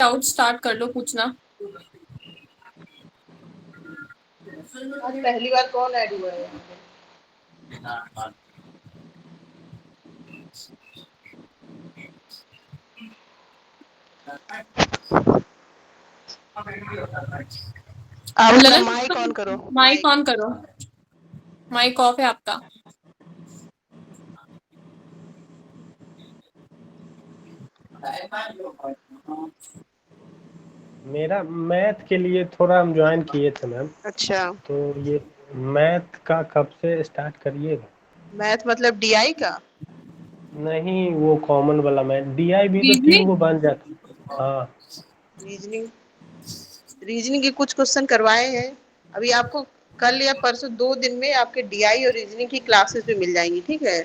Doubt start कर लो पूछना। आज पहली बार कौन ऐड हुआ है यहाँ पे? आप अपना माइक ऑन करो। माइक ऑन करो, माइक ऑफ है आपका। मेरा मैथ के लिए थोड़ा हम ज्वाइन किए थे मैम। अच्छा, तो ये मैथ का कब से स्टार्ट करिएगा? मैथ मतलब डीआई का? नहीं, वो कॉमन वाला मैथ, डीआई भी तो 3 रीजनिंग, गो बन जाता। हाँ, रीजनिंग, रीजनिंग के कुछ क्वेश्चन करवाए हैं। अभी आपको कल या परसों 2 दिन में आपके डीआई और रीजनिंग की क्लासेस भी मिल जाएंगी, ठीक है?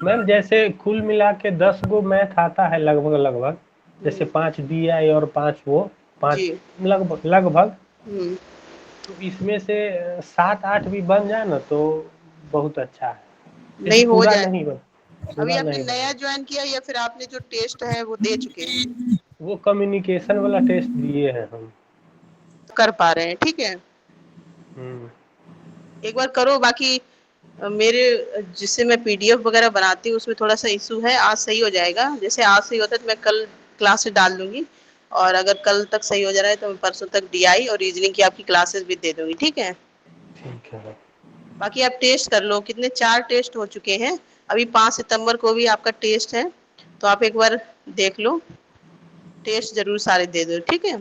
मैम जैसे कुल मिला के 10 गो मैथ आता है लगभग लगभग, जैसे 5 डीआई और 5 वो 5 जी। लगभग लगभग। हम्म। तो इसमें से 7-8 भी बन जाए ना तो बहुत अच्छा है। जैसे नहीं हो पूरा जाए। नहीं बन, अभी पूरा आपने नहीं नया बनेगा। ज्वाइन किया या फिर आपने जो टेस्ट है वो दे चुके हैं? वो कम्युनिकेशन वाला टेस्ट दिए हैं हम। कर पा रहे हैं, ठीक है। हम्म। एक बार करो। बाकी मेरे जिससे मैं पीडीएफ वगैरह बनाती हूँ उसमें थोड़ा सा इशू है। आज सही हो जाएगा। जैसे आज सही होता है तो मैं कल क्लासेस डाल दूंगी, और अगर कल तक सही हो जा रहा है तो मैं परसों तक डीआई और रीजनिंग की आपकी क्लासेस भी दे दूंगी, ठीक है? ठीक है। बाकी आप टेस्ट कर लो। कितने 4 टेस्ट हो चुके हैं। अभी 5 सितंबर को भी आपका टेस्ट है, तो आप एक बार देख लो। टेस्ट जरूर सारे दे दो, ठीक है?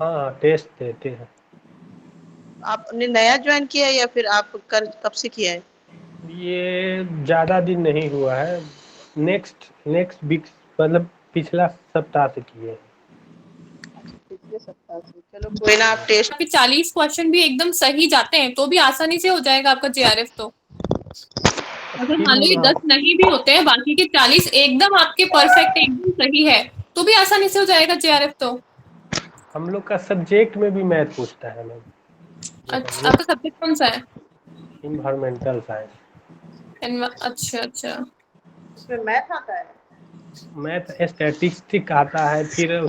हाँ, टेस्ट देते हैं। आपने नया ज्वाइन किया है या फिर आप कर कब से किया है? ये ज़्यादा दिन नहीं हुआ है, नेक्स्ट नेक्स्ट वीक, मतलब पिछला सप्ताह से किए हैं। पिछले सप्ताह से। चलो कोई ना, आप टेस्ट। आपके 40 क्वेश्चन भी एकदम सही जाते हैं तो भी आसानी से हो जाएगा आपका जेआरएफ। तो अगर फिर मान लो ये मैम 10 नहीं भी होते हैं, बाकी के 40 एकदम आपके परफेक्ट एकदम सही है, तो भी आसानी से हो जाएगा जेआरएफ। तो हम लोग का सब्जेक्ट में भी मैथ पूछता है मैम। अच्छा, आपका सब्जेक्ट कौन सा है? Environmental science. अच्छा अच्छा। उसमें मैथ आता है? मैथ स्टैटिस्टिक आता है, फिर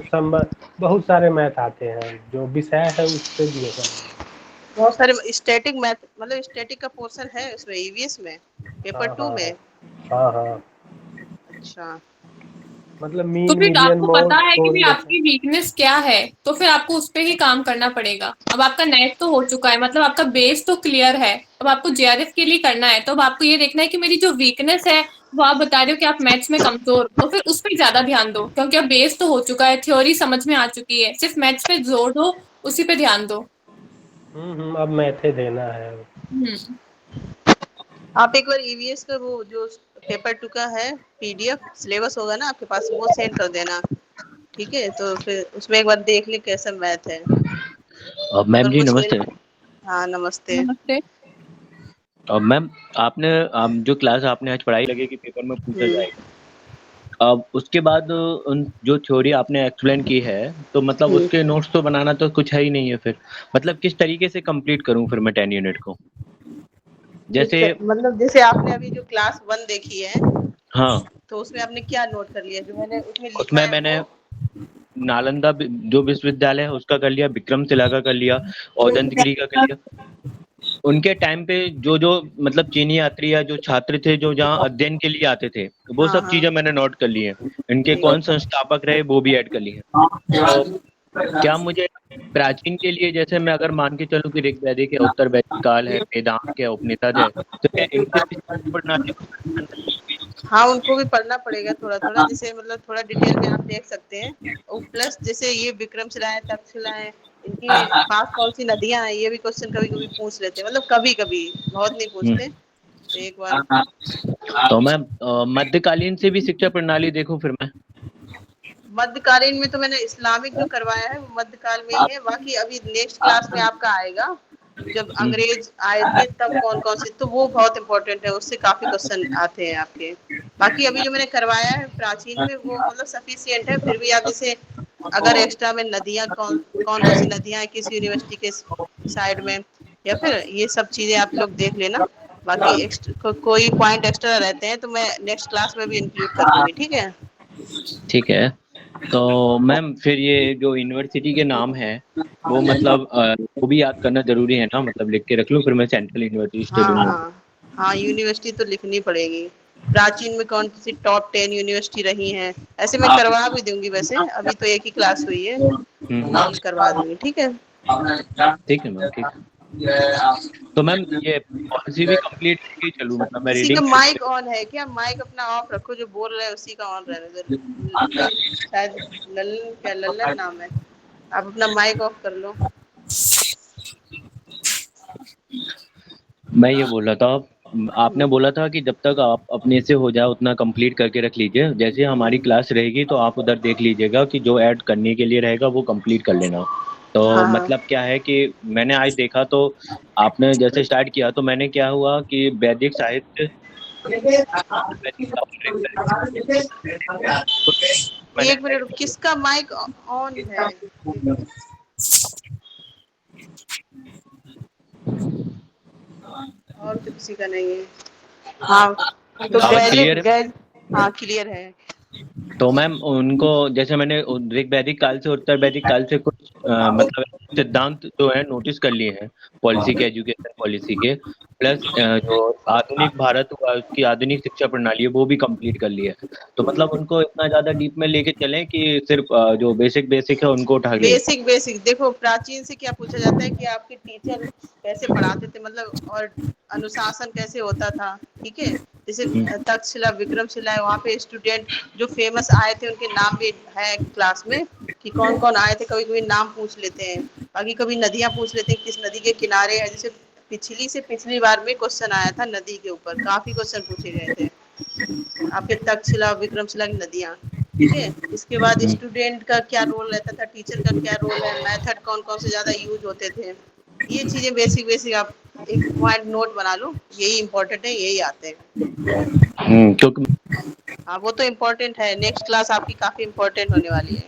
बहुत सारे मैथ आते हैं, जो विषय है उस पे भी होगा। बहुत सारे स्टैटिक मैथ, मतलब स्टैटिक का पोर्शन है उसमें ईवीएस में, पेपर हाँ 2 हाँ में? हाँ हाँ। अच्छा। मतलब तो मीन फिर मीडियन आपको पता मोड है कि भी कोरिलेशन। आपकी वीकनेस क्या है, तो फिर आपको उस पे ही काम करना पड़ेगा। अब आपका नेट तो हो चुका है, मतलब आपका बेस तो क्लियर है। अब आपको जेआरएफ के लिए करना है, तो अब आपको ये देखना है कि मेरी जो वीकनेस है, वो आप बता रहे हो कि आप मैथ्स में कमजोर हो, तो फिर उस पर ज्यादा ध्यान दो, क्योंकि अब बेस तो हो चुका है, थ्योरी समझ में आ चुकी है, सिर्फ मैथ्स पे जोर दो, उसी पे ध्यान दो। अब मैथे देना है। हम्म। आप एक बार ईवीएस का वो जो पेपर 2 का है पीडीएफ सिलेबस होगा ना आपके पास, वो सेंड कर देना, ठीक है? तो फिर उसमें एक बार देख ले कैसा मैथ है। मैम अगर जी मुश्किल। नमस्ते। हाँ नमस्ते। नमस्ते। मैम आपने जो क्लास आपने आज पढ़ाई लगे कि पेपर में पूछा हम्म। जाएगा, अब उसके बाद उन जो थ्योरी आपने एक्सप्लेन की है, तो मतलब हम्म। उसके नोट्स तो बनाना तो कुछ है ही नहीं है फिर। मतलब किस तरीके से कंप्लीट करूं फिर मैं 10 यूनिट को? जैसे मतलब जैसे आपने अभी जो क्लास 1 देखी है, हाँ, तो उसमें आपने क्या नोट कर लिया जो मैंने उसमें लिखा उसमें है मैंने वो? नालंदा जो विश्वविद्यालय है उसका कर लिया, विक्रमशिला का कर लिया, औदंतगिरी का कर लिया। उनके टाइम पे जो मतलब चीनी यात्री या जो छात्र थे जो जहाँ अध्ययन के लिए आते थे, वो हाँ सब हाँ। चीजें मैंने नोट कर ली हैं। इनके ठीक कौन संस्थापक रहे वो भी ऐड कर ली हैं। तो क्या मुझे प्राचीन के लिए, जैसे मैं अगर मान के चलूं कि ऋग्वैदिक है, उत्तर वैदिक काल है, वेदांत है, उपनिषद है, तो क्या इनके भी प्रणाली को पढ़ना है? हाँ, उनको भी पढ़ना पड़ेगा थोड़ा थोड़ा। जैसे मतलब थोड़ा डिटेल में आप देख सकते हैं। और प्लस जैसे ये विक्रमशिला है, तक्षशिला है, इनकी पास कौन सी नदियां हैं, ये भी क्वेश्चन कभी कभी पूछ लेते हैं। मतलब कभी कभी, बहुत नहीं पूछते। तो एक बार। तो मैं मध्यकालीन से भी शिक्षा प्रणाली देखूं फिर मैं? मध्यकालीन में तो मैंने इस्लामिक जो करवाया है वो मध्यकाल में ही है। बाकी अभी नेक्स्ट क्लास में आपका आएगा, जब अंग्रेज आए थे तब कौन कौन से, तो वो बहुत इंपॉर्टेंट है, उससे काफी क्वेश्चन आते हैं आपके। बाकी अभी जो मैंने करवाया है प्राचीन में वो मतलब सफिशियंट है। फिर भी आप जैसे अगर एक्स्ट्रा में नदियां कौन कौन कौन सी नदियां हैं किस यूनिवर्सिटी के साइड में, या फिर ये सब चीजें आप लोग देख लेना। बाकी कोई पॉइंट एक्स्ट्रा रहते हैं तो मैं नेक्स्ट क्लास में भी इंक्लूड कर दूंगी, ठीक है? ठीक है। तो मैम फिर ये जो यूनिवर्सिटी के नाम है वो मतलब वो भी याद करना ज़रूरी है ना? मतलब लिख के रख लूँ फिर मैं सेंट्रल यूनिवर्सिटी स्टेट हाँ, यूनिवर्सिटी। हाँ। हाँ, यूनिवर्सिटी तो लिखनी पड़ेगी। प्राचीन में कौन-सी टॉप 10 यूनिवर्सिटी रही हैं, ऐसे मैं करवा भी दूँगी वैसे, अभी तो एक ही क्लास हुई है, लेकिन करवा दूँगी, ठीक है? ठीक है मैम, ठीक है। तो मैम ये पॉलिसी भी कंप्लीट लेके ही चलूँ मतलब मैं किसी रीडिंग का शुरू माइक करूँ? ऑन है क्या? माइक अपना ऑफ रखो, जो बोल रहा है उसी का ऑन रहने दो। शायद लल्लन, क्या लल्लन नाम है? आप अपना माइक ऑफ कर लो। मैं ये बोल रहा था आपने बोला था कि जब तक आप अपने से हो जाए उतना कंप्लीट करके रख लीजिए। जैसे हमारी क्लास रहेगी तो आप उधर देख लीजिएगा कि जो ऐड करने के लिए रहेगा वो कंप्लीट कर लेना। तो हाँ, हाँ। मतलब क्या है कि मैंने आज देखा तो आपने जैसे स्टार्ट किया तो मैंने क्या हुआ कि वैदिक साहित्य वैदिक काव्य तो मैंने 1 मिनट, किसका माइक ऑन है? और तो किसी का नहीं है। हाँ, तो आवाज क्लियर है? हाँ, क्लियर है। तो मैम उनको जैसे मैंने ऋग वैदिक काल से उत्तर वैदिक काल से कुछ मतलब सिद्धांत जो है नोटिस कर लिए हैं पॉलिसी के, एजुकेशन पॉलिसी के। प्लस जो आधुनिक भारत हुआ उसकी आधुनिक शिक्षा प्रणाली है वो भी कंप्लीट कर लिया है। तो मतलब उनको इतना ज़्यादा डीप में लेके चलें कि सिर्फ जो बेसिक बेसिक है उनको उठा के। बेसिक देखो, प्राचीन से क्या पूछा जाता है कि आपके टीचर कैसे पढ़ाते थे, मतलब और अनुशासन कैसे होता था, ठीक है? जैसे तक्षशिला, विक्रमशिला है, वहाँ पे स्टूडेंट जो फेमस आए थे उनके नाम भी है क्लास में कि कौन कौन आए थे। कभी कभी नाम पूछ लेते हैं, बाकी कभी नदियाँ पूछ लेते हैं, किस नदी के किनारे है। जैसे पिछली से पिछली बार में क्वेश्चन आया था नदी के ऊपर, काफी क्वेश्चन पूछे गए थे आपके तक्षशिला विक्रमशिला की नदियाँ, ठीक है? इसके बाद स्टूडेंट का क्या रोल रहता था, टीचर का क्या रोल है, मेथड कौन कौन से ज्यादा यूज होते थे, ये चीजें बेसिक बेसिक आप एक पॉइंट नोट बना लो, यही इंपॉर्टेंट है, यही आते हैं। क्योंकि हाँ, वो तो इम्पोर्टेंट है, नेक्स्ट क्लास आपकी काफी इम्पोर्टेंट होने वाली है।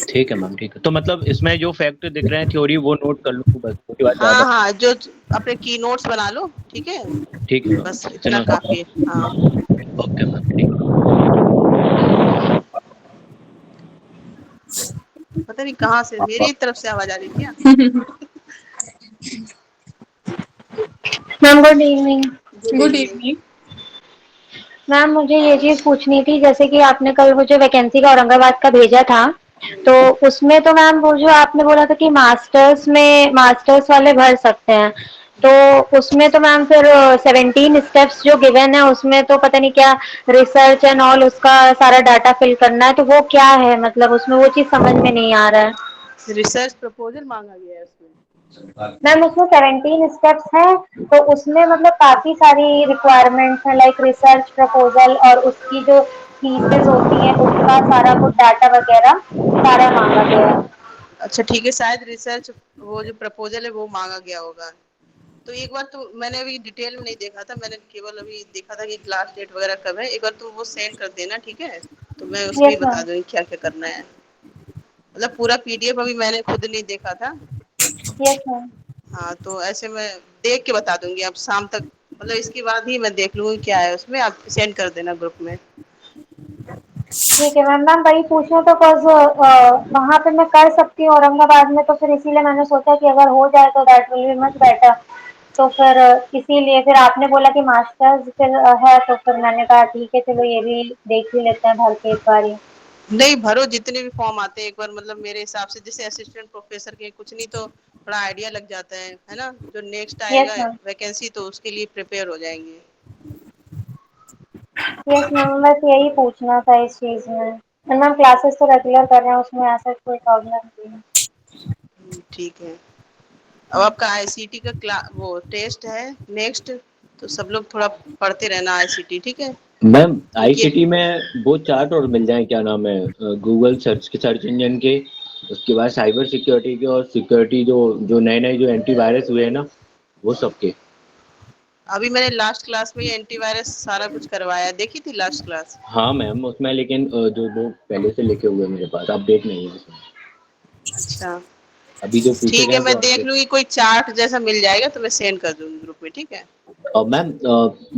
ठीक है मैम, ठीक है। तो मतलब इसमें जो फैक्ट दिख रहे हैं थ्योरी वो नोट कर लूँ बस, उसके बाद हाँ, ज़्यादा। हाँ, जो अपने की नोट्स बना लो, ठीक है? ठीक है मैम, बस इतना इतना काफी है। हाँ। ओके मैम, ठीक है। पता नहीं कहाँ से मेरी तरफ से आवाज आ रही क्या? Ma'am good evening. Good good evening. Evening. Ma'am मुझे ये चीज पूछनी थी, जैसे कि आपने कल वो जो वैकेंसी का औरंगाबाद का भेजा था, तो उसमें तो मैम वो जो आपने बोला था कि मास्टर्स वाले भर सकते हैं, तो उसमें तो मैम फिर 17 स्टेप्स जो गिवन है उसमें तो पता नहीं क्या रिसर्च एंड ऑल उसका सारा डाटा फिल करना है, तो वो क्या है, मतलब उसमें वो चीज समझ में नहीं आ रहा है। रिसर्च प्रपोजल मांगा गया है उसमें। मैम उसमें 17 स्टेप्स हैं, तो उसमें मतलब काफी सारी रिक्वायरमेंट्स हैं, लाइक रिसर्च प्रपोजल और उसकी जो थीसिस होती है उसका सारा कुछ डाटा वगैरह सारा मांगा गया है। अच्छा, ठीक है, शायद रिसर्च वो जो प्रपोजल है वो मांगा गया होगा। तो एक बार तो मैंने अभी डिटेल में नहीं देखा था, मैंने केवल अभी देखा था कि क्लास डेट वगैरह कब है। एक बार तुम वो सेंड कर देना, ठीक है? तो मैं उसमें ही यस बता मैम। दूंगी क्या क्या करना है। मतलब पूरा पीडीएफ अभी मैंने खुद नहीं देखा था। Yes ma'am. हाँ, तो ऐसे मैं देख के बता दूंगी अब शाम तक, मतलब इसके बाद ही मैं देख लूंगी क्या है उसमें, आप सेंड कर देना ग्रुप में। ठीक है मैम। मैम वही पूछना था बिकॉज वहाँ पे मैं कर सकती हूँ औरंगाबाद में, तो फिर इसीलिए मैंने सोचा कि अगर हो जाए तो that will be much better. तो फिर इसीलिए फिर आपने बोला कि मास्टर्स फिर है, तो फिर मैंने कहा ठीक है चलो ये भी देख ही लेते हैं भर के एक बार ही। नहीं, भरो जितने भी फॉर्म आते हैं एक बार, मतलब मेरे हिसाब से जैसे असिस्टेंट प्रोफेसर के कुछ नहीं तो थोड़ा आइडिया लग जाता है ना? जो नेक्स्ट यस आएगा मैम। वैकेंसी तो उसके लिए प्रिपेयर हो जाएंगे। यस मैम, बस यही पूछना था इस चीज में। मैम क्लासेस तो रेगुलर कर रहे हैं, उसमें ऐसा कोई प्रॉब्लम नहीं है। ठीक है। अब आपका आईसीटी का वो टेस्ट है नेक्स्ट, तो सब लोग थोड़ा पढ़ते रहना आईसीटी, ठीक है? मैम क्योंकि आईसीटी में वो चार्ट और मिल जाए, क्या नाम है, गूगल सर्च इंजन के, उसके बाद साइबर सिक्योरिटी के और सिक्योरिटी जो जो नए नए जो एंटीवायरस हुए हैं ना वो सबके। अभी मैंने लास्ट क्लास में एंटीवायरस सारा कुछ करवाया, देखी थी लास्ट क्लास। हाँ मैम उसमें लेकिन जो वो पहले से लिखे हुए हैं मेरे पास अपडेट नहीं है उसमें। अच्छा, अभी जो पूछे ठीक गए है, हैं वो मैं देख अपडेट। लूंगी, कोई चार्ट जैसा मिल जाएगा तो मैं सेंड कर दूंगी ग्रुप में, ठीक है? और मैम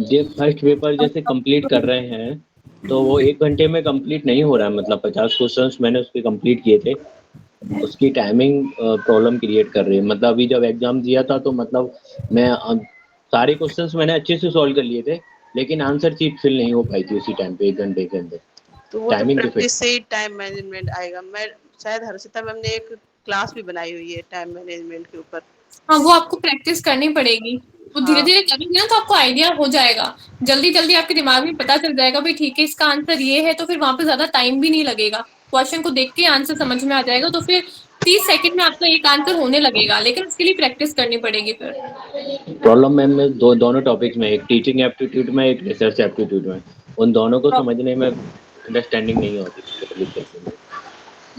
ये फर्स्ट पेपर जैसे कंप्लीट कर रहे हैं तो वो 1 घंटे में कंप्लीट नहीं हो रहा है, मतलब 50 क्वेश्चंस मैंने उसके कंप्लीट किए थे। उसकी टाइमिंग प्रॉब्लम क्रिएट कर रही है। मतलब अभी जब एग्जाम दिया था तो मतलब मैं सारे क्वेश्चंस मैंने अच्छे से सॉल्व कर लिए थे, लेकिन आंसर शीट फिल नहीं हो पाई थी उसी टाइम पे 1 घंटे के अंदर। तो वो तो टाइमिंग डिफिकल्ट। प्रैक्टिस से ही टाइम मैनेजमेंट आएगा। मैं शायद हर्षिता मैम ने एक क्लास भी बनाई हुई है टाइम मैनेजमेंट के ऊपर। हाँ, वो आपको प्रैक्टिस करनी पड़ेगी। तो धीरे हाँ धीरे करेंगे ना तो आपको आइडिया हो जाएगा। जल्दी जल्दी आपके दिमाग में पता चल जाएगा भाई ठीक है इसका आंसर ये है, तो फिर वहां पे ज्यादा टाइम भी नहीं लगेगा। क्वेश्चन को देख के आंसर समझ में आ जाएगा, तो फिर 30 सेकंड में आपका एक आंसर होने लगेगा, लेकिन उसके लिए प्रैक्टिस करनी पड़ेगी फिर। प्रॉब्लम मैम में दोनों टॉपिक्स में, एक टीचिंग एप्टीट्यूड में, एक रिसर्च एप्टीट्यूड में, उन दोनों को समझने में अंडरस्टैंडिंग नहीं होती।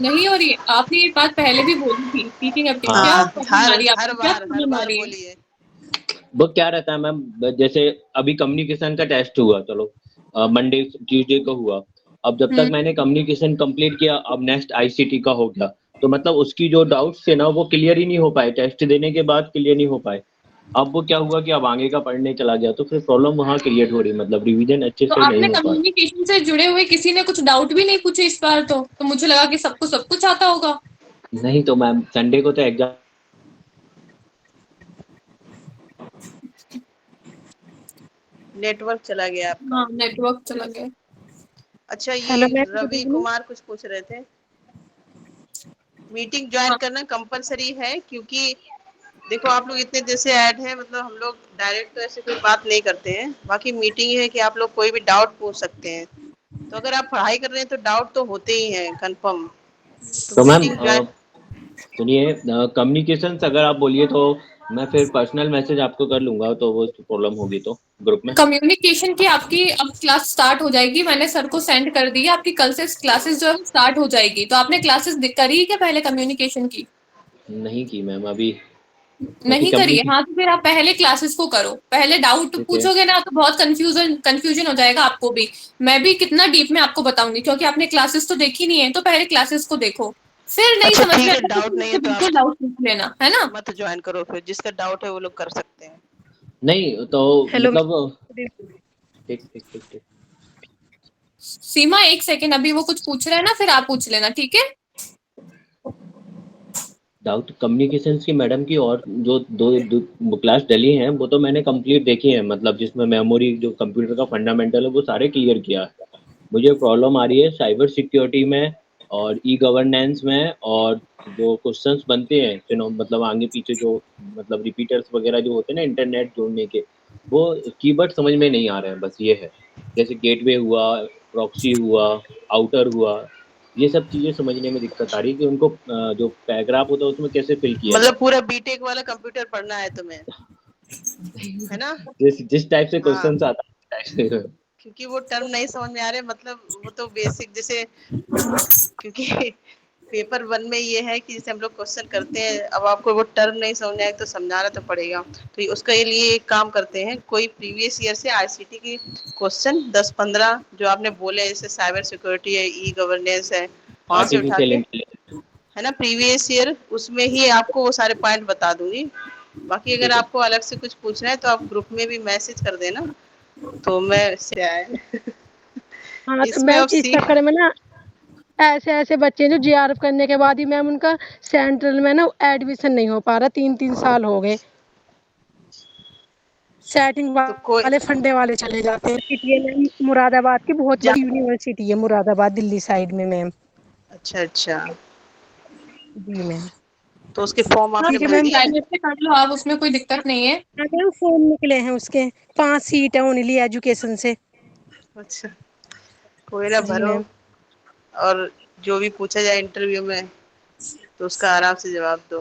नहीं हो रही है? आपने ये बात पहले भी बोली थी, टीचिंग एप्टीट्यूड क्या हाँ, प्रॉब्लम आ रही है आपको, क्या हर प्रॉब्लम आ बार रही है? बोलिए। वो क्या रहता है मैम, जैसे अभी कम्युनिकेशन का टेस्ट हुआ, चलो मंडे ट्यूसडे को हुआ। अब जब तक मैंने कम्युनिकेशन कंप्लीट किया, अब नेक्स्ट आईसीटी का हो गया, तो मतलब उसकी जो डाउट्स थे ना वो क्लियर ही नहीं हो पाए, टेस्ट देने के बाद क्लियर नहीं हो पाए। अब वो क्या हुआ कि अब आगे का पढ़ने चला गया, तो फिर प्रॉब्लम वहाँ क्रिएट हो रही, मतलब रिवीजन अच्छे तो से नहीं आपने हो पा कम्युनिकेशन से जुड़े हुए किसी ने कुछ डाउट भी नहीं पूछे इस बार? तो मुझे लगा कि सबको सब कुछ आता होगा। नहीं। तो मैम संडे को तो एग्जाम। नेटवर्क चला गया आपका। हाँ, नेटवर्क चला गया। अच्छा, हेलो ये ma'am, good Ravi evening. Kumar कुछ पूछ रहे थे। मीटिंग ज्वाइन हाँ, करना कंपलसरी है, क्योंकि देखो आप लोग इतने दिन से ऐड हैं, मतलब हम लोग डायरेक्ट तो ऐसे कोई बात नहीं करते हैं। बाकी मीटिंग है कि आप लोग कोई भी डाउट पूछ सकते हैं। तो अगर आप पढ़ाई कर रहे हैं तो डाउट तो होते ही हैं कंफर्म। तो तो मैम मीटिंग ज्वाइन। सुनिए, कम्युनिकेशन अगर आप बोलिए तो मैं फिर पर्सनल मैसेज आपको कर लूंगा, तो वो प्रॉब्लम होगी तो ग्रुप में। कम्युनिकेशन की आपकी अब क्लास स्टार्ट हो जाएगी, मैंने सर को सेंड कर दी है। आपकी कल से क्लासेस जो है स्टार्ट हो जाएगी। तो आपने क्लासेस करी है क्या पहले कम्युनिकेशन की? नहीं की मैम अभी। बाकी नहीं करी है? कम्युनिकेशन। हाँ, तो फिर आप पहले क्लासेस को करो। पहले डाउट ठीक है। पूछोगे ना तो बहुत कंफ्यूजन हो जाएगा आपको भी। मैं भी कितना डीप में आपको बताऊंगी, क्योंकि आपने क्लासेस तो देखी नहीं है। तो पहले क्लासेस को देखो, फिर नहीं अच्छा समझ में ठीक है, आता तो डाउट फिर नहीं है मुझसे तो आप बिल्कुल डाउट पूछ लेना, है ना? मत ज्वाइन करो। फिर जिसका डाउट है वो लोग कर सकते हैं। नहीं तो हेलो मतलब मैम। ठीक ठीक ठीक ठीक। सीमा, एक सेकेंड, अभी वो कुछ पूछ रहा है ना, फिर आप पूछ लेना, ठीक है? डाउट कम्युनिकेशन की मैडम की, और जो दो क्लास डली हैं वो तो मैंने कंप्लीट देखी है, मतलब जिसमें मेमोरी जो कंप्यूटर का फंडामेंटल है वो सारे क्लियर किया है। मुझे प्रॉब्लम आ रही है साइबर सिक्योरिटी में और ई गवर्नेंस में, और जो क्वेश्चंस बनते हैं मतलब आगे पीछे जो मतलब रिपीटर्स वगैरह जो होते हैं ना इंटरनेट जोड़ने के, वो कीवर्ड समझ में नहीं आ रहे हैं, बस ये है। जैसे गेटवे हुआ, प्रॉक्सी हुआ, आउटर हुआ, ये सब चीज़ें समझने में दिक्कत आ रही है कि उनको जो पैराग्राफ होता है उसमें कैसे फिल किया मतलब जाए। पूरा बीटेक वाला कंप्यूटर पढ़ना है तुम्हें, है ना? जिस टाइप से हाँ, क्वेश्चंस आता है उस टाइप से। क्योंकि वो टर्म नहीं समझ में आ रहे, मतलब वो तो बेसिक जैसे, क्योंकि पेपर 1 में ये है कि जैसे हम लोग क्वेश्चन करते हैं, अब आपको वो टर्म नहीं समझ में आए तो समझाना तो पड़ेगा। तो उसका ये लिए एक काम करते हैं, कोई प्रीवियस ईयर से आईसीटी की क्वेश्चन 10-15 जो आपने बोले, जैसे साइबर सिक्योरिटी है, ई गवर्नेंस है, वहां से उठा आर्टिफिशियल के, इंटेलिजेंस। है ना, प्रीवियस ईयर, उसमें ही आपको वो सारे पॉइंट बता दूंगी। बाकी अगर ठीक है। आपको अलग से कुछ पूछना है तो आप ग्रुप में भी मैसेज कर देना, तो मैं से आए। हाँ तो इसमें मैम अब इस सी चक्कर में ना ऐसे ऐसे बच्चे हैं जो जीआरएफ करने के बाद ही मैम उनका सेंट्रल में ना एडमिशन नहीं हो पा रहा, 3-3 साल हो गए। सेटिंग तो कोई वाले फंडे वाले चले जाते हैं। सिटी है मैम मुरादाबाद की, बहुत जा बड़ी यूनिवर्सिटी है मुरादाबाद, दिल्ली साइड में मैम। अच्छा अच्छा, जी मैम। तो उसके फॉर्म हाँ, आपने ठीक है भर मैम। दिए? प्राइवेट से कर लो आप, उसमें कोई दिक्कत नहीं है। मैम फॉर्म निकले हैं उसके, 5 सीट है ओनली एजुकेशन से। अच्छा, कोई ना, जी भरो। मैम। और जो भी पूछा जाए इंटरव्यू में तो उसका आराम से जवाब दो।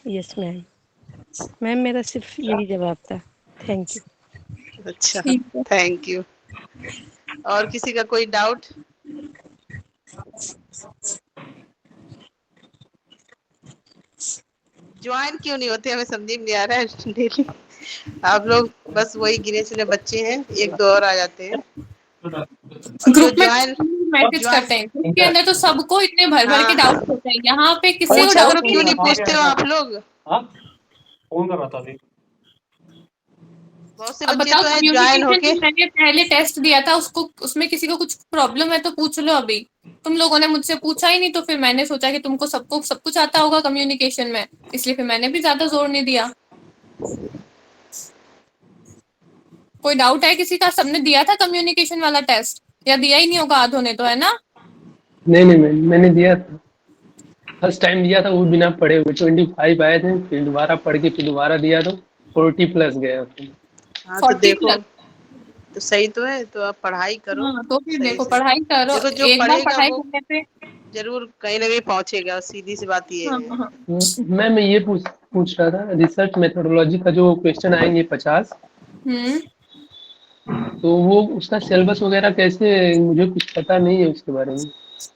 Yes ma'am. मैम मेरा सिर्फ यही जवाब था। Thank you. अच्छा, ठीक है। Thank you. और किसी का कोई डाउट? ज्वाइन क्यों नहीं होते, हमें समझ में नहीं आ रहा है। डेली आप लोग बस वही गिने चुने बच्चे हैं, एक दो और आ जाते हैं। और जो ग्रुप में ज्वाइन मैसेज ज्वाइन करते हैं, ग्रुप के अंदर तो सबको इतने भर भर के हाँ, डाउट होते हैं, यहाँ पे किसी को पूछा डाउट करो, नहीं क्यों नहीं होता है। पूछते हो आप लोग? फोन कर रहा था अभी। बहुत से अब बच्चे बताओ तो है ज्वाइन कम्युनिकेशन होके, में मैंने पहले टेस्ट दिया था, उसको उसमें किसी को कुछ प्रॉब्लम है तो पूछ लो। अभी तुम लोगों ने मुझसे पूछा ही नहीं, तो फिर मैंने सोचा कि तुमको सबको सब कुछ आता होगा कम्युनिकेशन में, इसलिए फिर मैंने भी ज्यादा जोर नहीं दिया। कोई डाउट है किसी का? सबने दिया था कम्युनिकेशन वाला टेस्ट, या दिया ही नहीं होगा आधों ने तो, है ना? नहीं नहीं, मैंने दिया था, फर्स्ट टाइम दिया था वो बिना पढ़े हुए, 25 आए थे, फिर दोबारा पढ़ के फिर दोबारा दिया तो 40+ गया। हाँ तो 40+। देखो, तो सही तो है, तो आप पढ़ाई करो हाँ तो फिर सही देखो, से। पढ़ाई करो, देखो जो एक बार पढ़ेगा पढ़ाई वो करने पे। जरूर कहीं ना कहीं पहुंचेगा, सीधी सी बात ये हाँ है। हाँ। मैं ये पूछ रहा था, रिसर्च मेथोडोलॉजी का जो क्वेश्चन आएंगे 50, हम्म। तो वो उसका सिलेबस वगैरह कैसे, मुझे कुछ पता नहीं है उसके बारे में।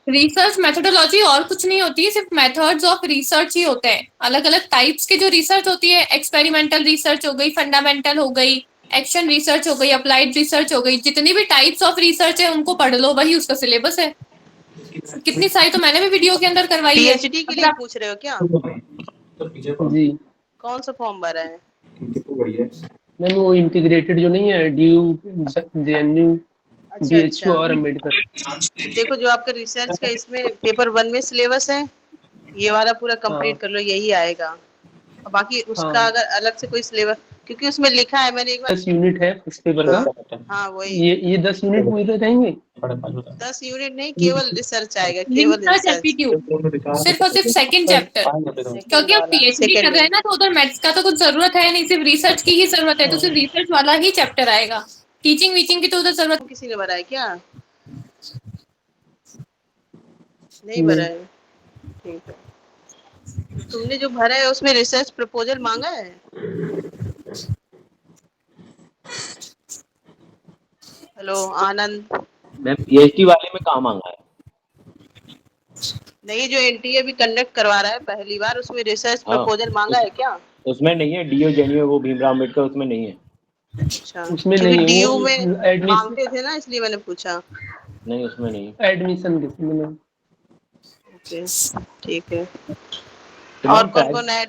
रिसर्च मेथोडोलॉजी और कुछ नहीं होती है, सिर्फ मेथड्स ऑफ रिसर्च ही होते हैं। अलग अलग टाइप्स के जो रिसर्च होती है, एक्सपेरिमेंटल रिसर्च हो गई, फंडामेंटल हो गई, एक्शन रिसर्च हो गई, अप्लाइड रिसर्च हो गई, जितनी भी टाइप्स ऑफ रिसर्च है उनको पढ़ लो, वही उसका सिलेबस है। कितनी सारी तो मैंने भी वीडियो के अंदर करवाई है। पीएचडी के अगर लिए आप पूछ रहे हो क्या? जी कौन सा फॉर्म भरा है? मैम, वो इंटीग्रेटेड जो नहीं है, डी यू, जेएनयू, अच्छा बीएचयू अच्छा, और अम्बेडकर। देखो जो आपका रिसर्च का इसमें पेपर 1 में सिलेबस है, ये वाला पूरा हाँ कंप्लीट कर लो, यही आएगा। और बाकी उसका हाँ, अगर अलग से कोई सिलेबस, क्योंकि उसमें लिखा है, मैंने एक बार, 10 यूनिट है फर्स्ट पेपर हाँ का। हाँ वही, ये 10 यूनिट पूरे रहेंगे। 10 यूनिट नहीं, केवल रिसर्च आएगा, केवल रिसर्च रिसर्च। एप्टीट्यूड, सिर्फ और सिर्फ सेकंड चैप्टर। सेकेंड क्योंकि आप वाला, पीएचडी कर सेकेंड रहे में। हैं ना, तो उधर मैथ्स का तो कुछ जरूरत है नहीं, सिर्फ रिसर्च की ही जरूरत है, तो सिर्फ रिसर्च वाला ही चैप्टर आएगा। टीचिंग वीचिंग की तो उधर जरूरत। किसी ने भरा है क्या? नहीं भरा नहीं, है, ठीक है। तुमने जो भरा है उसमें रिसर्च प्रपोजल मांगा है? हेलो आनंद। मैम पीएचडी वाले में कहाँ मांगा है? नहीं, जो एनटीए भी कंडक्ट करवा रहा है पहली बार, उसमें रिसर्च हाँ प्रपोजल मांगा है क्या? उसमें नहीं है, डीओ जेएनयू वो भीमराव अम्बेडकर उसमें नहीं है। अच्छा, उसमें क्योंकि नहीं है डीयू में वो, एडमिशन, मांगते थे ना, इसलिए मैंने पूछा। नहीं उसमें नहीं है। एडमिशन के समय में। ओके, ठीक है। तो और मैम कौन कौन है?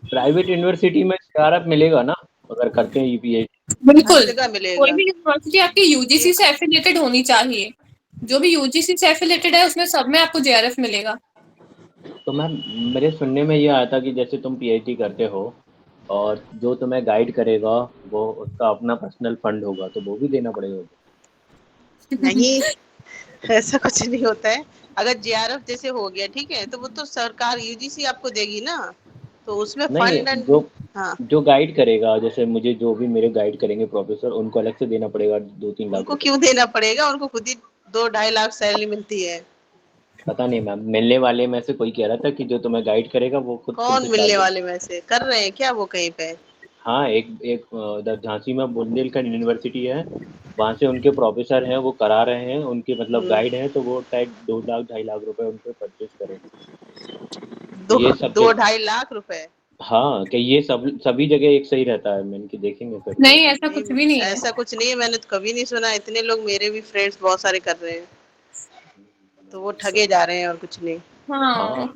प्राइवेट यूनिवर्सिटी में सीआरएफ मिलेगा ना अगर करते हैं ईपीएचडी? हर बिल्कुल। जगह कोई मिलेगा। भी यूनिवर्सिटी आपकी यूजीसी एक से एफिलिएटेड होनी चाहिए। जो भी यूजीसी से एफिलिएटेड है उसमें सब में आपको जेआरएफ मिलेगा। तो मैम मेरे सुनने में ये आया था कि जैसे तुम पीएचडी करते हो और जो तुम्हें गाइड करेगा वो उसका अपना पर्सनल फंड होगा, तो वो भी देना पड़ेगा। नहीं, ऐसा कुछ नहीं होता है। अगर जेआरएफ जैसे हो गया, ठीक है, तो वो तो सरकार यूजीसी आपको देगी ना, तो उसमें नहीं, फंड एंड, जो हाँ, जो गाइड करेगा, जैसे मुझे जो भी मेरे गाइड करेंगे प्रोफेसर, उनको अलग से देना पड़ेगा 2-3 लाख उनको रुपए? क्यों देना पड़ेगा? उनको खुद ही 2-2.5 लाख सैलरी मिलती है। पता नहीं मैम, मिलने वाले में से कोई कह रहा था कि जो तुम्हें गाइड करेगा वो खुद तुमसे कौन चार्ज मिलने लेगा। वाले में से कर रहे हैं क्या वो कहीं पे? हाँ, एक एक उधर झांसी में बुंदेलखंड यूनिवर्सिटी है, वहाँ से उनके प्रोफेसर हैं, वो करा रहे हैं, उनके मतलब हम्म, गाइड हैं, तो वो शायद 2 लाख 2.5 लाख रुपए उनसे परचेज करें। दो ये सब दो जगह, ढाई लाख रुपए? हाँ कि ये सब सभी जगह एक सही रहता है, मैंने कि देखेंगे फिर तो। नहीं, ऐसा नहीं, कुछ भी नहीं है। ऐसा कुछ नहीं है, मैंने तो कभी नहीं सुना। इतने लोग, मेरे भी फ्रेंड्स बहुत सारे कर रहे हैं, तो वो ठगे जा रहे हैं और कुछ नहीं। हाँ, हाँ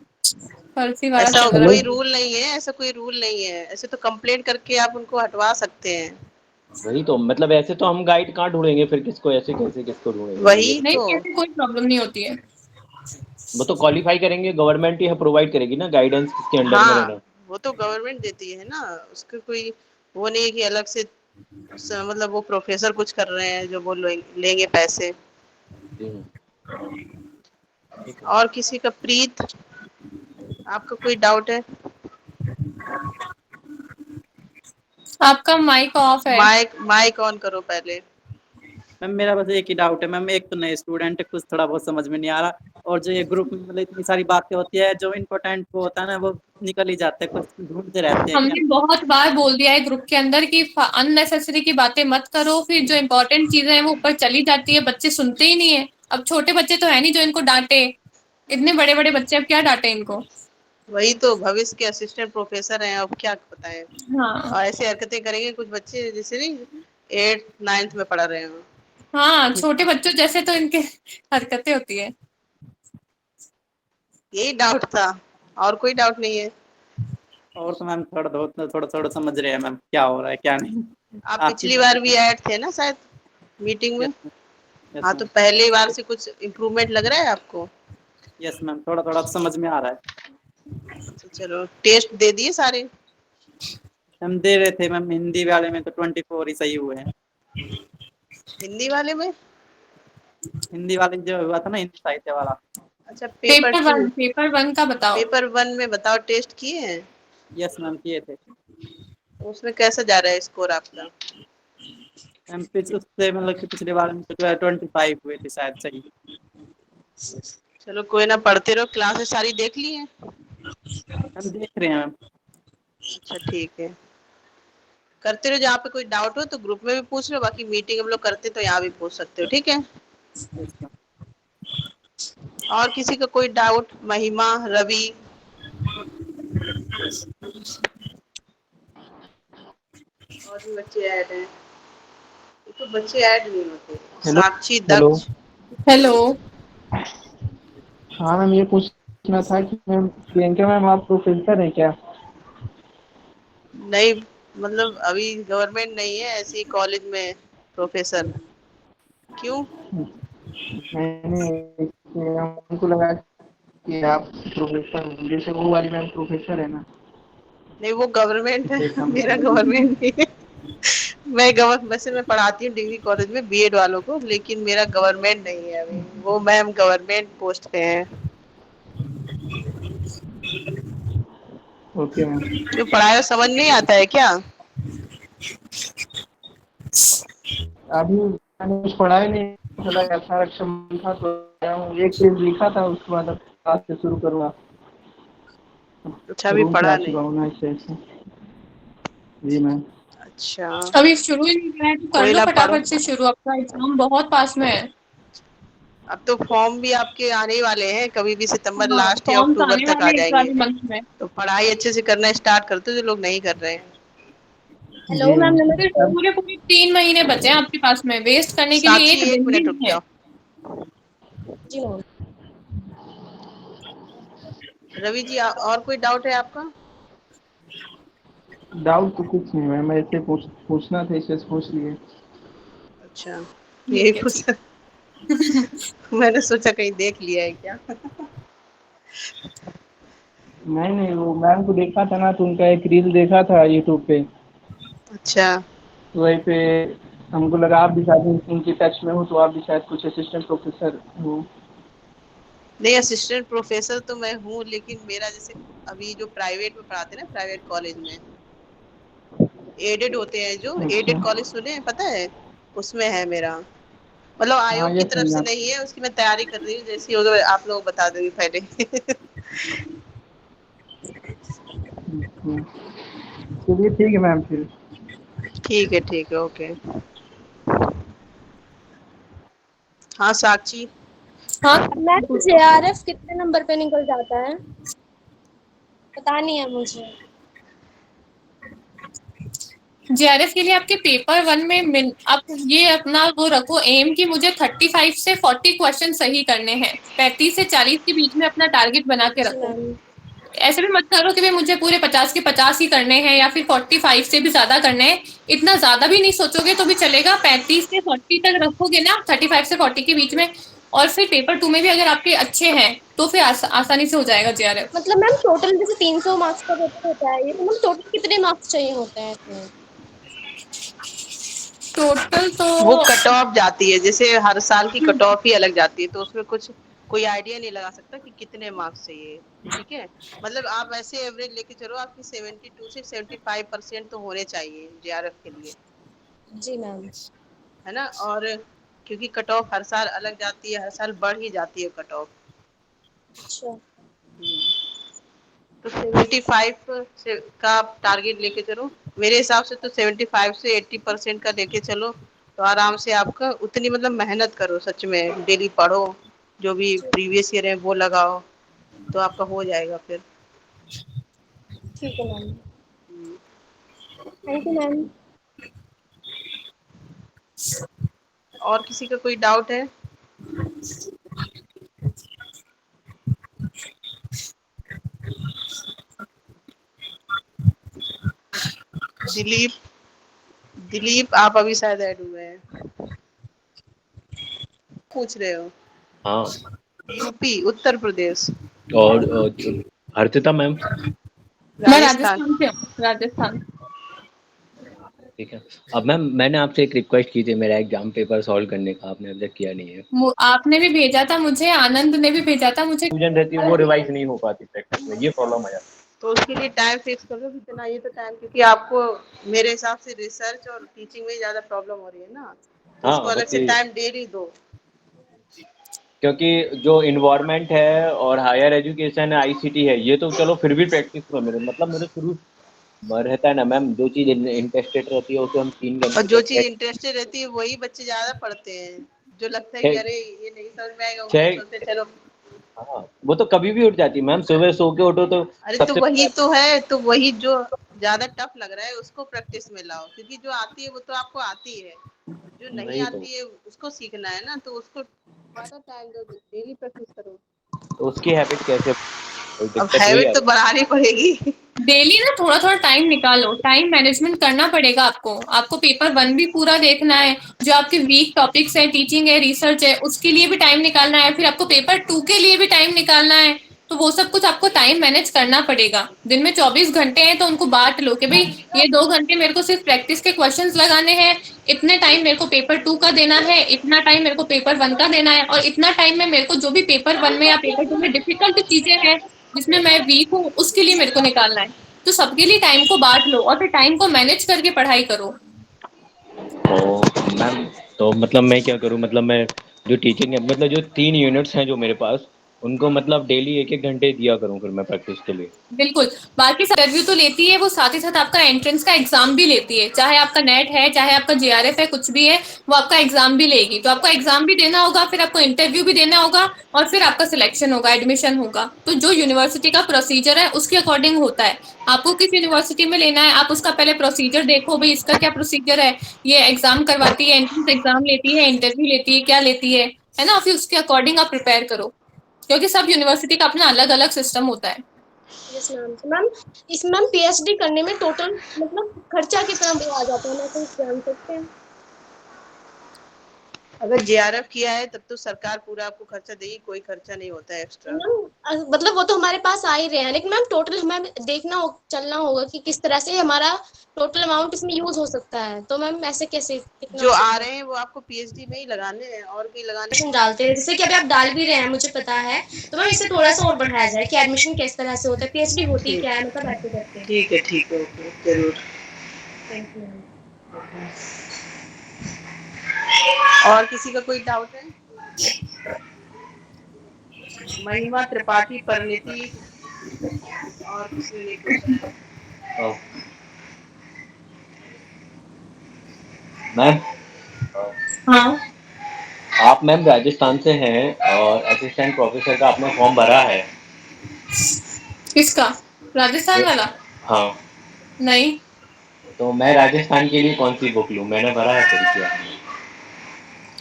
फर्जीवाड़ा ऐसा चल रहा कोई है। रूल नहीं है, ऐसा कोई रूल नहीं है। ऐसे तो कंप्लेंट करके आप उनको हटवा सकते हैं। वही तो, मतलब ऐसे तो हम गाइड कहाँ ढूंढेंगे फिर, किसको ऐसे कैसे किसको ढूंढेंगे, तो ये वही नहीं, तो, ऐसी कोई प्रॉब्लम नहीं होती है। वो तो क्वालिफाई करेंगे, गवर्नमेंट ही प्रोवाइड करेगी ना गाइडेंस किसके अंडर में हाँ, रहना। वो तो गवर्नमेंट देती है ना, उसका कोई वो नहीं है कि अलग से मतलब वो प्रोफेसर कुछ कर रहे हैं जो वो लेंगे पैसे। जी ठीक है। और किसी का, प्रीत, आपका कोई डाउट है? आपका माइक ऑफ है। माइक माइक ऑन करो पहले। मैम मेरा बस एक ही डाउट है मैम, एक तो नए स्टूडेंट है, कुछ थोड़ा बहुत समझ में नहीं आ रहा, और जो ये ग्रुप में मतलब इतनी सारी बातें होती है, जो इम्पोर्टेंट वो होता है ना वो निकल ही जाते हैं, कुछ ढूंढते रहते हैं क्या? हमने बहुत बार बोल दिया है ग्रुप के अंदर कि अननेसेसरी की बातें मत करो, फिर जो इम्पोर्टेंट चीजें हैं वो ऊपर चली जाती है, बच्चे सुनते ही नहीं है। अब छोटे बच्चे तो है नहीं जो इनको डांटे, इतने बड़े बड़े बच्चे, अब क्या डांटे इनको। वही तो, भविष्य के असिस्टेंट प्रोफेसर हैं, अब क्या बताएं। हाँ और ऐसी हरकतें करेंगे कुछ बच्चे जैसे नहीं 8th 9th में पढ़ रहे हो। हाँ, छोटे बच्चों जैसे तो इनके हरकतें होती है। यही डाउट था, और कोई डाउट नहीं है। और तो मैम थोड़ा बहुत थोड़ा थोड़ा समझ रहे हैं मैम क्या हो रहा है क्या नहीं। आप आपकी पिछली बार भी ऐड थे ना शायद मीटिंग में? यस मैम, यस हाँ, तो मैम, पहली बार से कुछ इम्प्रूवमेंट लग रहा है आपको? यस मैम, थोड़ा थोड़ा समझ में आ रहा है। अच्छा, चलो टेस्ट दे दिए सारे? हम दे रहे थे मैम, हिंदी वाले में तो 24 ही सही हुए हैं। हिंदी वाले में? हिंदी वाले जो हुआ था ना, हिंदी साहित्य वाला। अच्छा, पेपर टू। पेपर वन का बताओ। पेपर वन में बताओ, टेस्ट किए हैं? यस मैम, किए थे। उसमें कैसा जा रहा है स्कोर आपका? मैम उससे मतलब कि पिछले बार में तो 25 हुए थे शायद, सही। चलो कोई ना, पढ़ते रहो। क्लासेस सारी देख ली हैं? हम देख रहे हैं मैम। अच्छा, ठीक है। करते रहो, जहाँ पे कोई डाउट हो तो ग्रुप में भी पूछ लो, बाकी मीटिंग हम लोग करते तो यहाँ भी पूछ सकते हो, ठीक है? Yes ma'am. और किसी का कोई डाउट? महिमा, रवि? और भी बच्चे ऐड हैं? ये तो बच्चे ऐड नहीं होते। हेलो। साक्षी, हेलो। दक्ष? हेलो। हाँ मैम, ये पूछना था कि मैम प्रियंका मैम आप प्रोफेसर हैं क्या? नहीं, मतलब अभी गवर्नमेंट नहीं है, ऐसे ही कॉलेज में प्रोफेसर। क्यों? मैंने हमको लगा कि आप प्रोफेसर हैं, जैसे वो वाली मैम प्रोफेसर है ना। नहीं, वो गवर्नमेंट है। इसलिए मेरा हमको गवर्नमेंट नहीं है। वैसे मैं पढ़ाती हूँ डिग्री कॉलेज में बीएड वालों को, लेकिन मेरा गवर्नमेंट नहीं है अभी। वो मैम गवर्नमेंट पोस्ट पे हैं। Okay ma'am. क्यों, पढ़ाया समझ नहीं आता है क्या? अभी मैंने कुछ पढ़ा ही नहीं, चला ऐसा अक्षर था तो आया हूँ। एक पेज लिखा था, उसके बाद अब क्लास से शुरू करूँगा। अच्छा, अभी रूम पे आ पढ़ा चुका नहीं। हूँ ना, इससे जी मैम। अच्छा, अभी शुरू ही नहीं किया है तो कर कोई लो ना, पढ़ो। फटाफट से शुरू, आपका एग्जाम बहुत पास में है। अब तो फॉर्म भी आपके आने ही वाले हैं, कभी भी सितंबर हाँ, लास्ट या फॉर्म तो अक्टूबर आने तक आ वाले हैं इस जाएंगे। वाले मंथ में। तो पढ़ाई अच्छे से करना स्टार्ट कर दो, जो लोग नहीं कर रहे हैं। हेलो जी मैम, मैम। नमस्ते। अब पूरे पूरे 3 महीने बचे हैं आपके पास में, वेस्ट करने के लिए साक्षी, एक एक दिन भी मिनट रुक नहीं है। जाओ। जी मैम। रवि जी, और कोई डाउट है आपका? डाउट तो कुछ नहीं मैम, ऐसे पूछना था, इससे पूछ लिए। अच्छा, यही ठीक है, ठीक। पूछा। मैंने सोचा कहीं देख लिया है क्या। नहीं नहीं, वो मैम को देखा था ना, तो उनका एक रील देखा था यूट्यूब पे। अच्छा, तो वहीं पे हमको लगा आप भी शायद उनकी टच में हो, तो आप भी शायद कुछ असिस्टेंट प्रोफेसर हो। नहीं, असिस्टेंट प्रोफेसर तो मैं हूँ, लेकिन मेरा जैसे अभी जो प्राइवेट में पढ़ाते हैं ना, प्राइवेट कॉलेज में एडेड होते हैं, जो अच्छा। एडेड कॉलेज सुने हैं, पता है? उसमें है मेरा। मतलब हाँ, आयोग की ये तरफ से समझा। नहीं है, उसकी मैं तैयारी कर रही हूँ, जैसी होगा आप लोग बता दूंगी पहले। चलिए ठीक है मैम फिर। ठीक है, ठीक है, ओके। हाँ, साक्षी? हाँ, मैम जेआरएफ कितने नंबर पे निकल जाता है? पता नहीं है मुझे। जेआरएफ के लिए आपके पेपर वन में आप ये अपना वो रखो एम कि मुझे 35 से 40 क्वेश्चन सही करने हैं। 35 से 40 के बीच में अपना टारगेट बना के जी रखो। मैम। ऐसे भी मत करो कि भाई मुझे पूरे 50 के 50 ही करने हैं या फिर 45 से भी ज्यादा करने हैं। इतना ज्यादा भी नहीं सोचोगे तो भी चलेगा। 35 से 40 तक रखोगे ना, 35 से 40 के बीच में। और फिर पेपर टू में भी अगर आपके अच्छे हैं तो फिर आसानी से हो जाएगा जेआरएफ। मतलब मैम टोटल जैसे 300 मार्क्स का पेपर होता है ये, तो मैम टोटल कितने मार्क्स चाहिए होते हैं इसमें? टोटल तो वो कट ऑफ जाती है, जैसे हर साल की कट ऑफ ही अलग जाती है, तो उसमें कुछ कोई आइडिया नहीं लगा सकता कि कितने मार्क्स चाहिए। ठीक है, मतलब आप ऐसे एवरेज लेके चलो, आपकी 72 से 75% तो होने चाहिए जेआरएफ के लिए, जी मैम। है ना? और क्योंकि कट ऑफ हर साल अलग जाती है, हर साल बढ़ ही जाती है कट ऑफ। अच्छा। तो 75 से का टारगेट लेके चलो। मेरे हिसाब से तो 75 से 80% का लेके चलो, तो आराम से आपका उतनी, मतलब मेहनत करो सच में, डेली पढ़ो, जो भी जी प्रीवियस ईयर है वो लगाओ, तो आपका हो जाएगा फिर। ठीक है मैम। Thank you ma'am. और किसी का कोई डाउट है? दिलीप, दिलीप आप अभी शायद ऐड हुए हैं। पूछ रहे हो? हाँ। यूपी, उत्तर प्रदेश, और हर्षिता मैम? मैं राजस्थान। राजस्थान से हूँ, राजस्थान। ठीक है। अब मैम मैंने आपसे एक रिक्वेस्ट की थी मेरा एग्जाम पेपर सॉल्व करने का, आपने अभी तक किया नहीं है। आपने भी भेजा था मुझे, आनंद ने भी भेजा था मुझे। कंफ्यूजन रहती है, वो रिवाइज नहीं हो पाती प्रैक्टिस में, ये प्रॉब्लम आ जाती तो उसके लिए टाइम फिक्स कर लो कितना, ये तो टाइम, क्योंकि आपको मेरे हिसाब से रिसर्च और टीचिंग में ज्यादा प्रॉब्लम हो रही है ना, तो है। उसको हाँ अलग बस से ये, टाइम डेली दो। क्योंकि जो इन्वायरमेंट है और हायर एजुकेशन है, आईसीटी है, ये तो चलो फिर भी प्रैक्टिस में मेरे मतलब मेरे शुरू रहता है ना मैम, जो चीज इंटरेस्टेड रहती है उसे हम 3 घंटे और जो तक चीज इंटरेस्टेड रहती है वही बच्चे ज्यादा पढ़ते हैं, जो लगता है कि छः अरे ये नहीं समझ में आएगा वो छः सोचते चलो। हाँ, वो तो कभी भी उठ जाती है मैम, सुबह सो के उठो तो अरे तो सबसे वही पहले। तो है, तो वही जो ज्यादा टफ लग रहा है उसको प्रैक्टिस में लाओ, क्योंकि जो आती है वो तो आपको आती है, जो नहीं वही तो। आती है उसको सीखना है ना, तो उसको ज्यादा टाइम दो, डेली प्रैक्टिस करो। तो उसकी हैबिट कैसे, कोई अब दिक्कत वही हैबिट आ तो बढ़ानी पड़ेगी। डेली ना थोड़ा थोड़ा टाइम निकालो, टाइम मैनेजमेंट करना पड़ेगा आपको। आपको पेपर 1 भी पूरा देखना है, जो आपके वीक टॉपिक्स है, टीचिंग है, रिसर्च है, उसके लिए भी टाइम निकालना है, फिर आपको पेपर 2 के लिए भी टाइम निकालना है। तो वो सब कुछ आपको टाइम मैनेज करना पड़ेगा। दिन में 24 घंटे हैं तो उनको बांट लो कि भाई ये 2 घंटे मेरे को सिर्फ प्रैक्टिस के क्वेश्चंस लगाने हैं, इतने टाइम मेरे को पेपर 2 का देना है, इतना टाइम मेरे को पेपर 1 का देना है, और इतना टाइम में मेरे को जो भी पेपर 1 में या पेपर 2 में डिफिकल्ट चीजें हैं जिसमें मैं वीक हूँ उसके लिए मेरे को निकालना है। तो सबके लिए टाइम को बांट लो और फिर टाइम को मैनेज करके पढ़ाई करो। तो मैम, तो मतलब मैं क्या करूँ, मतलब मैं जो टीचिंग है, मतलब जो 3 यूनिट्स हैं जो मेरे पास, उनको मतलब डेली 1-1 घंटे दिया करूँ फिर मैं प्रैक्टिस के लिए? बिल्कुल। बाकी इंटरव्यू तो लेती है वो, साथ ही साथ आपका एंट्रेंस का एग्जाम भी लेती है, चाहे आपका नेट है चाहे आपका जेआरएफ है, कुछ भी है, वो आपका एग्जाम भी लेगी। तो आपको एग्जाम भी देना होगा, फिर आपको इंटरव्यू भी देना होगा, और फिर आपका सिलेक्शन होगा, एडमिशन होगा। तो जो यूनिवर्सिटी का प्रोसीजर है उसके अकॉर्डिंग होता है। आपको किस यूनिवर्सिटी में लेना है, आप उसका पहले प्रोसीजर देखो, भाई इसका क्या प्रोसीजर है। ये एग्जाम करवाती है, एंट्रेंस एग्जाम लेती है, इंटरव्यू लेती है, क्या लेती है ना। फिर उसके अकॉर्डिंग आप प्रिपेयर करो, क्योंकि सब यूनिवर्सिटी का अपना अलग अलग सिस्टम होता है। Yes ma'am. तो मैम मैम पीएचडी करने में टोटल मतलब खर्चा कितना वो आ जाता है, मैं कुछ जान सकते हैं? अगर जेआरएफ किया है तब तो सरकार पूरा आपको खर्चा देगी, कोई खर्चा नहीं होता है एक्स्ट्रा। मैम मतलब वो तो हमारे पास आ ही रहे हैं, लेकिन मैम टोटल हमें चलना होगा कि किस तरह से हमारा टोटल अमाउंट इसमें यूज हो सकता है। तो मैम ऐसे कैसे कितना जो हो आ सकता रहे हैं वो आपको पीएचडी में ही लगाने हैं, और कहीं लगाने। है डालते हैं, जैसे कि अभी आप डाल भी रहे हैं मुझे पता है। तो मैम इसे थोड़ा सा और बढ़ाया जाए कि एडमिशन किस तरह से होता है, पीएचडी होती क्या है, मतलब ऐसे करके। ठीक है, ओके जरूर। Thank you ma'am. और किसी का कोई डाउट है? महिमा त्रिपाठी परिणीति, और किसी ने नहीं पूछा है। मैम, हाँ। आप मैम राजस्थान से हैं और असिस्टेंट प्रोफेसर का आपने फॉर्म भरा है? किसका? राजस्थान वाला? हाँ। नहीं। तो मैं राजस्थान के लिए कौन सी बुक लूँ, मैंने भरा है फिर क्या?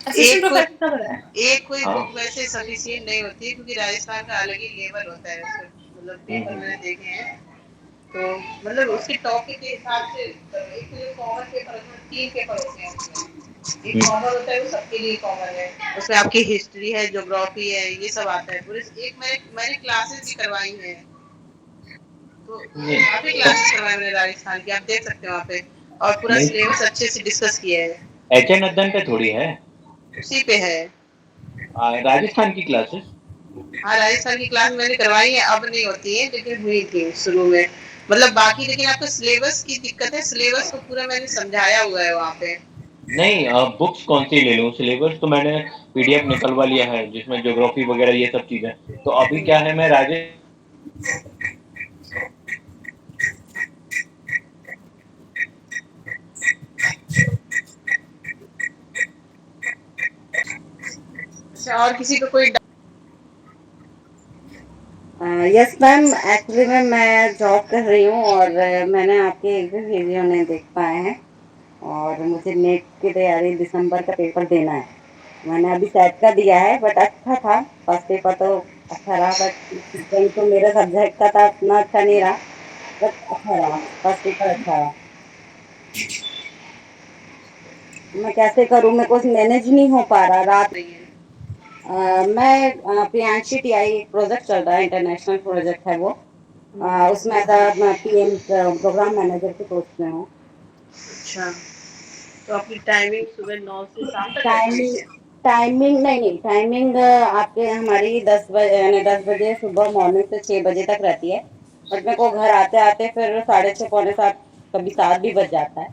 असिस्टेंट एक कोई प्रोफेसर का भरा है। एक कोई हाँ। बुक वैसे सफिशिएंट नहीं होती है, क्योंकि राजस्थान का अलग ही लेवल होता है उसका, मतलब पेपर मैंने देखे हैं, तो मतलब उसके टॉपिक के हिसाब से। एक तो जो कॉमन पेपर होता है, 3 पेपर होते हैं उसमें। एक कॉमन होता है वो सबके लिए कॉमन है, उसमें आपकी हिस्ट्री है, ज्योग्राफी है, ये सब आता है पूरे। एक मैंने क्लासेस भी करवाई हैं, तो काफी क्लासेस करवाए मैंने राजस्थान की, आप देख सकते हो वहाँ पे, और पूरा नहीं, सिलेबस अच्छे से डिस्कस किया है। एचएन अध्ययन पे थोड़ी है उसी पे है। राजस्थान की क्लासेस। हाँ, राजस्थान की क्लास मैंने करवाई है, अब नहीं होती है लेकिन हुई थी शुरू में, मतलब बाकी। लेकिन आपको सिलेबस की दिक्कत है, सिलेबस को पूरा मैंने समझाया हुआ है वहाँ पे। नहीं, बुक्स कौन सी ले लूँ? सिलेबस तो मैंने पीडीएफ निकलवा लिया है जिसमें ज्योग्राफी वगैरह ये सब चीज़ें। तो अभी क्या है, मैं अच्छा, और किसी को कोई यस मैम, एक्चुअली मैम मैं जॉब कर रही हूँ और मैंने आपके एक भी वीडियो नहीं देख पाए हैं, और मुझे नेट की तैयारी दिसंबर का पेपर देना है। मैंने अभी सेट का दिया है, बट अच्छा था, फर्स्ट पेपर तो अच्छा रहा, बट सेकंड तो मेरे सब्जेक्ट का था, उतना अच्छा नहीं रहा, बट अच्छा रहा, फर्स्ट पेपर अच्छा रहा। मैं कैसे करूँ, मेरे को मैनेज नहीं हो पा रहा रात। रही है मैं प्रियांशी टीआई प्रोजेक्ट चल रहा है, इंटरनेशनल प्रोजेक्ट है वो। उसमें एज पीएम प्रोग्राम मैनेजर के पोस्ट में हूँ। अच्छा, तो अपनी टाइमिंग सुबह 9 से शाम तक रहती है टाइमिंग क्या? टाइमिंग नहीं, टाइमिंग आपके हमारी 10 बजे यानी 10 बजे सुबह मॉर्निंग से 6 बजे तक रहती है। बट मेरे को घर आते आते फिर 6:30 पौने 7, कभी 7 भी बज जाता है।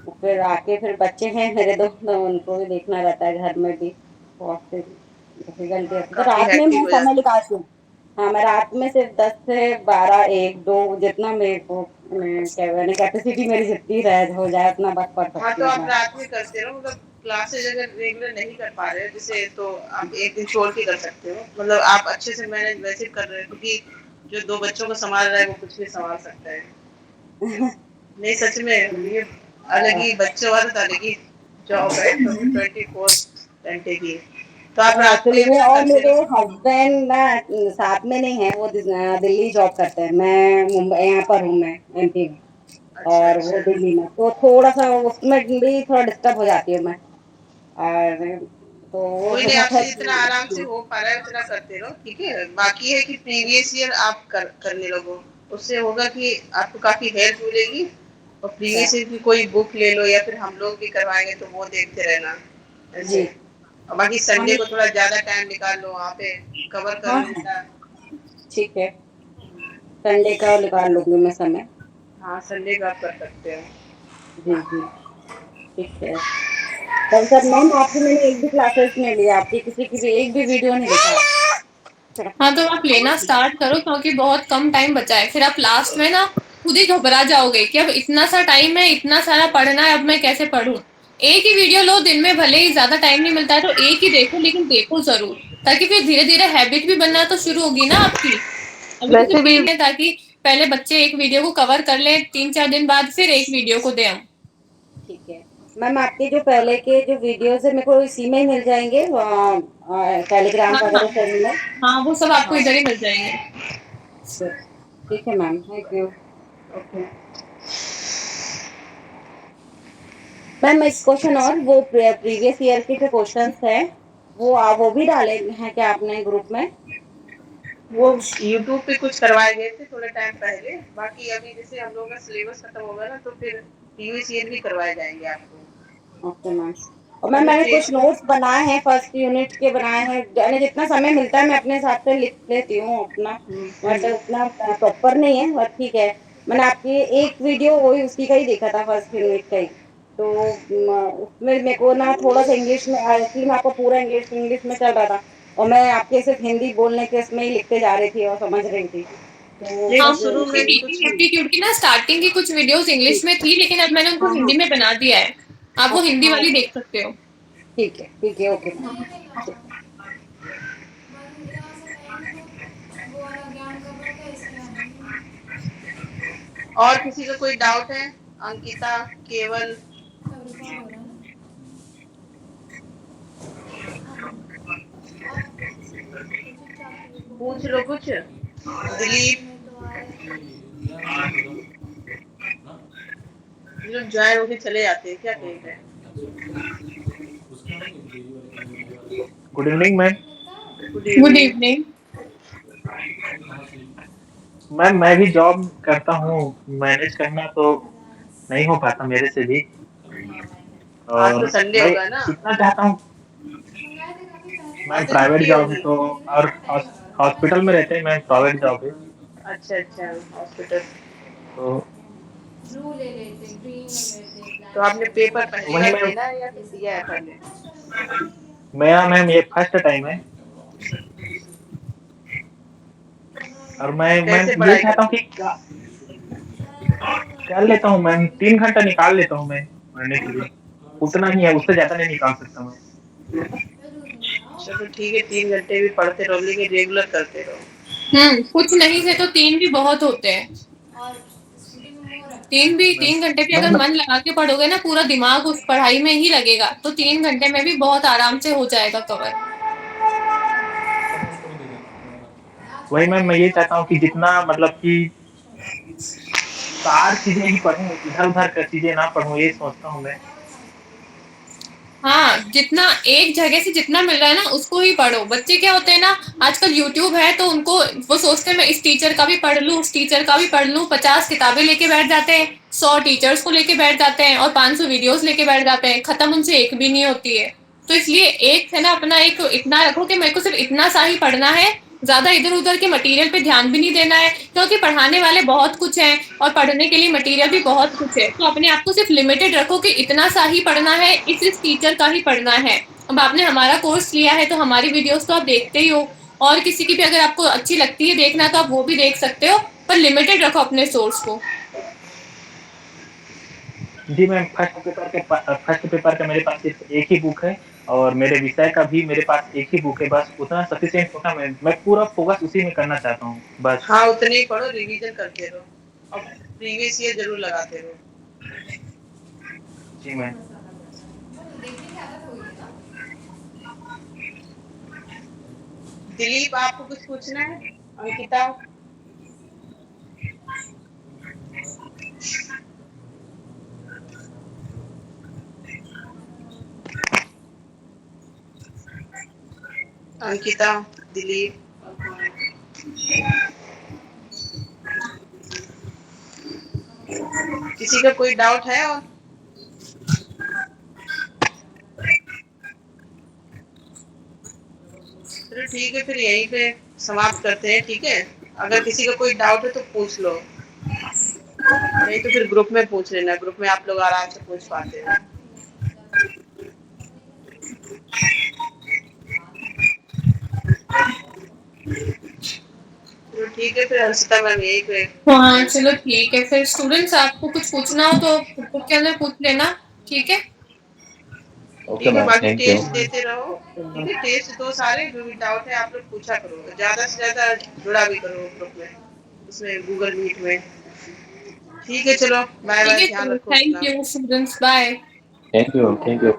तो फिर आके फिर बच्चे हैं मेरे दो, तो उनको भी देखना रहता है घर में भी, बहुत फिर डिफिकल्टी होती है। तो काफी रात में हेक्टिक मैं हो समय जाती है। निकालती हूँ। हाँ, मैं रात में सिर्फ 10 से 12, 1, 2 जितना मेरे को क्या कहने कैपेसिटी मेरी जितनी रह हो जाए उतना बस पढ़ हाँ, सकती तो हूँ आप मैं। रात में करते रहो, मतलब क्लासेज अगर रेगुलर नहीं कर पा रहे हो जैसे, तो आप एक दिन छोड़ के कर सकते हो। मतलब आप अच्छे से मैनेज वैसे कर रहे हो, क्योंकि जो 2 बच्चों को संभाल रहा है वो कुछ भी संभाल सकता है। नहीं, सच में ये अलग ही बच्चों वाला तो अलग ही जॉब है, 24 घंटे की। तो आप रात में एक्चुअली में अपना और करते मेरे रहो। हस्बैंड ना साथ में नहीं है, वो दिल्ली जॉब करते हैं, मैं मुंबई यहाँ पर हूँ, मैं एमपी में, अच्छा, और वो अच्छा। दिल्ली में, तो थोड़ा सा उसमें भी थोड़ा डिस्टर्ब हो जाती हूँ मैं। और तो वो कोई नहीं, होता है आपसे जितना आराम से हो पा रहा है उतना करते रहो, ठीक है। बाकी है कि प्रीवियस ईयर आप करने लगो, उससे होगा कि आपको काफी हेल्प मिलेगी। और प्रीवियस ईयर की कोई बुक ले लो, या फिर हम लोग भी करवाएंगे तो वो देखते रहना जी। ऐसे। और बाकी संडे को थोड़ा ज्यादा टाइम निकाल लो, वहाँ पे कवर कर हाँ लो हाँ, जितना। ठीक है, संडे का निकाल लूंगी मैं समय। हाँ, संडे का आप कर सकते हो। जी जी, ठीक है। पर सर मैम, आपकी मैंने एक भी क्लासेस नहीं लिया, आपकी किसी की भी एक भी वीडियो नहीं देखा। हाँ, तो आप लेना स्टार्ट करो, क्योंकि बहुत कम टाइम बचा है। फिर आप लास्ट में ना खुद ही घबरा जाओगे कि अब इतना सा टाइम है, इतना सारा पढ़ना है, अब मैं कैसे पढूं। एक ही वीडियो लो दिन में, भले ही ज्यादा टाइम नहीं मिलता है तो एक ही देखो, लेकिन देखो जरूर, ताकि फिर धीरे धीरे हैबिट भी बनना तो शुरू होगी ना आपकी। अभी तो वैसे सिर्फ भी एक है, ताकि पहले बच्चे एक वीडियो को कवर कर ले, 3-4 दिन बाद फिर एक वीडियो को दे हम। ठीक है मैम, आपके जो पहले के जो वीडियोस है मेरे को इसी में ही मिल जाएंगे, टेलीग्राम हाँ हाँ वगैरह सब में। हाँ, वो सब आपको हाँ, इधर ही मिल जाएंगे। ठीक है ma'am, thank you. Okay. Ma'am एक क्वेश्चन और, वो प्रीवियस ईयर के जो क्वेश्चंस है वो भी डाले हैं क्या आपने ग्रुप में? वो यूट्यूब पे कुछ करवाए गए थे थोड़े टाइम पहले। बाकी अभी जैसे हम लोग का सिलेबस खत्म होगा ना, तो फिर प्रीवियस ईयर भी करवाए जाएंगे आपको। Okay ma'am. और मैम मतलब मैंने कुछ नोट्स बनाए हैं, फर्स्ट यूनिट के बनाए हैं, यानी जितना समय मिलता है मैं अपने हिसाब से लिख लेती हूँ अपना, बट उतना प्रॉपर नहीं है, बट ठीक है। मैंने आपकी एक वीडियो वही उसी का ही देखा था, फर्स्ट यूनिट का ही। तो उसमें मेरे को ना थोड़ा सा इंग्लिश में, एक्चुअली में आपका पूरा इंग्लिश इंग्लिश में चल रहा था, और मैं आपके सिर्फ हिंदी बोलने के इसमें ही लिखते जा रही थी और समझ रही थी, तो नहीं, वो हाँ, बस शुरू में कुछ स्पीकिंग एप्टीट्यूड की ना स्टार्टिंग की कुछ वीडियोस इंग्लिश में थी, लेकिन अब मैंने उनको हाँ हाँ हिंदी में बना दिया है। आप वो हिंदी हाँ, वाली देख सकते हो। ठीक है, ओके मैम। और किसी का कोई डाउट है? अंकिता, केवल, पूछ लो कुछ। दिलीप, ये लोग ज्वाइन होके चले जाते हैं क्या कहीं पे? Good evening ma'am. Good good evening. Evening. Ma'am मैं भी जॉब करता हूँ, मैनेज करना तो नहीं हो पाता मेरे से भी। आज तो और संडे मैं होगा ना? सीखना चाहता हूँ। आज मैम तो प्राइवेट छुट्टी जॉब है होगी। तो, और हॉस्पिटल में रहते हैं मैम, प्राइवेट जॉब है अच्छा, अच्छा, हॉस्पिटल। तो तो आपने पेपर पहली वही बार मैम। देना है या फिर दिया है पहले? मेरा मैम ये फर्स्ट टाइम है, और मैं तो मैम कैसे ये पढ़ाई चाहता हूँ करते कि कर लेता हूँ मैम, 3 घंटा निकाल लेता हूँ मैं पढ़ने के लिए, उतना ही है, उससे ज्यादा नहीं निकाल सकता मैं। हो? चलो ठीक है, 3 घंटे भी पढ़ते रहो, लेकिन रेगुलर करते रहो। कुछ नहीं से तो 3 भी बहुत होते हैं। 3 घंटे भी अगर मैम मन लगा के पढ़ोगे ना, पूरा दिमाग उस पढ़ाई में ही लगेगा, तो 3 घंटे में भी बहुत आराम से हो जाएगा कवर। वही मैम, मैं ये चाहता हूँ कि जितना मतलब कि 4 चीजें ही पढूं, इधर उधर कर चीजें ना पढूं, ये सोचता हूँ मैं। हाँ, जितना एक जगह से जितना मिल रहा है ना उसको ही पढ़ो। बच्चे क्या होते हैं ना, आजकल यूट्यूब है तो उनको वो सोचते हैं मैं इस टीचर का भी पढ़ लूं, उस टीचर का भी पढ़ लूं, 50 किताबें लेके बैठ जाते हैं, 100 टीचर्स को लेके बैठ जाते हैं और 500 वीडियोस लेके बैठ जाते हैं, खत्म उनसे एक भी नहीं होती है। तो इसलिए एक है ना अपना एक इतना रखो कि मेरे को सिर्फ इतना सा ही पढ़ना है, ज्यादा इधर उधर के मटेरियल पे ध्यान भी नहीं देना है, क्योंकि पढ़ाने वाले बहुत कुछ हैं और पढ़ने के लिए मटेरियल भी बहुत कुछ है। तो अपने आप को सिर्फ लिमिटेड रखो कि इतना सा ही पढ़ना है, इस टीचर का ही पढ़ना है। अब आपने हमारा कोर्स लिया है तो हमारी वीडियोस तो आप देखते ही हो, और किसी की भी अगर आपको अच्छी लगती है देखना तो आप वो भी देख सकते हो, पर लिमिटेड रखो अपने सोर्स को। जी मैम, फर्स्ट पेपर का मेरे पास सिर्फ एक ही बुक है और मेरे विषय का भी मेरे पास एक ही बुक है, बस उतना सफिशिएंट होता। मैं पूरा फोकस उसी में करना चाहता हूँ बस। हाँ, उतने ही पढ़ो, रिवीजन करते रहो और प्रीवियस ईयर जरूर लगाते रहो। जी मैम। दिलीप, आपको कुछ पूछना है? अंकिता? अंकिता, दिलीप, किसी का कोई डाउट है? और चलो ठीक है, फिर यहीं पे समाप्त करते हैं। ठीक है, अगर किसी का कोई डाउट है तो पूछ लो, नहीं तो फिर ग्रुप में पूछ लेना, ग्रुप में आप लोग आराम से पूछ पाते हो। चलो ठीक है, फिर हर्षिता मैम यही पे। हाँ चलो ठीक है, फिर स्टूडेंट्स आपको कुछ पूछना हो तो ग्रुप के अंदर पूछ लेना। ठीक है, ठीक है, बाकी टेस्ट देते रहो। ठीक है, टेस्ट दो सारे, जो भी डाउट है आप लोग पूछा करो, ज्यादा से ज्यादा जुड़ा भी करो ग्रुप में, उसमें गूगल मीट में। ठीक है, चलो बाय बाय, ध्यान रखो अपना। Thank you students, bye. Thank you.